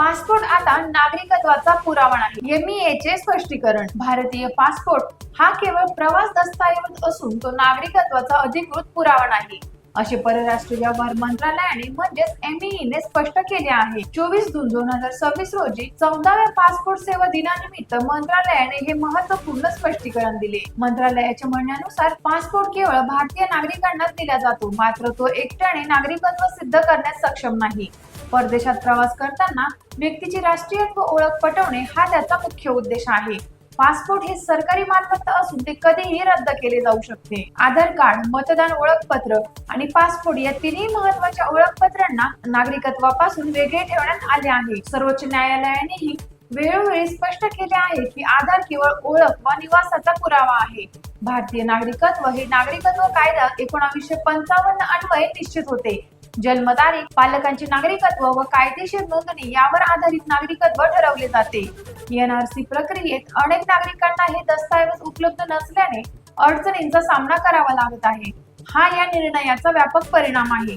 Passport आता नागरिकत्वाचा पुरावा नाही. एमईए स्पष्टीकरण. भारतीय पासपोर्ट हा केवळ प्रवास दस्तऐवज असून तो नागरिकत्वाचा अधिकृत पुरावा नाही, असे परराष्ट्र व्यवहार मंत्रालयाने म्हणजेच एमईने स्पष्ट केले आहे. 24/2/2026 रोजी 14व्या पासपोर्ट सेवा दिनानिमित्त मंत्रालयाने हे महत्वपूर्ण स्पष्टीकरण दिले. मंत्रालयाच्या म्हणण्यानुसार पासपोर्ट केवळ भारतीय नागरिकांनाच दिला जातो, मात्र तो एकट्याने नागरिकत्व सिद्ध करण्यास सक्षम नाही. परदेशात प्रवास करताना व्यक्तीची राष्ट्रीयत्व ओळख पटवणे हा त्याचा मुख्य उद्देश आहे. पासपोर्ट हे सरकारी मालमत्ता असून ते कधीही रद्द केले जाऊ शकते. आधार कार्ड, मतदान ओळखपत्र आणि पासपोर्ट या तिन्ही महत्त्वाच्या ओळखपत्रांना नागरिकत्वापासून वेगळे ठेवण्यात आले आहे. सर्वोच्च न्यायालयानेही वेळोवेळी स्पष्ट केले आहे की आधार केवळ ओळख व निवासाचा पुरावा आहे. भारतीय नागरिकत्व हे नागरिकत्व कायदा 1955 अन्वये निश्चित होते. जन्मतारीख, पालकांचे नागरिकत्व व कायदेशीर नोंदणी यावर आधारित नागरिकत्व ठरवले जाते. एनआरसी प्रक्रियेत अनेक नागरिकांना हे दस्तऐवज उपलब्ध नसल्याने अडचणींचा सामना करावा लागत आहे. हा या निर्णयाचा व्यापक परिणाम आहे.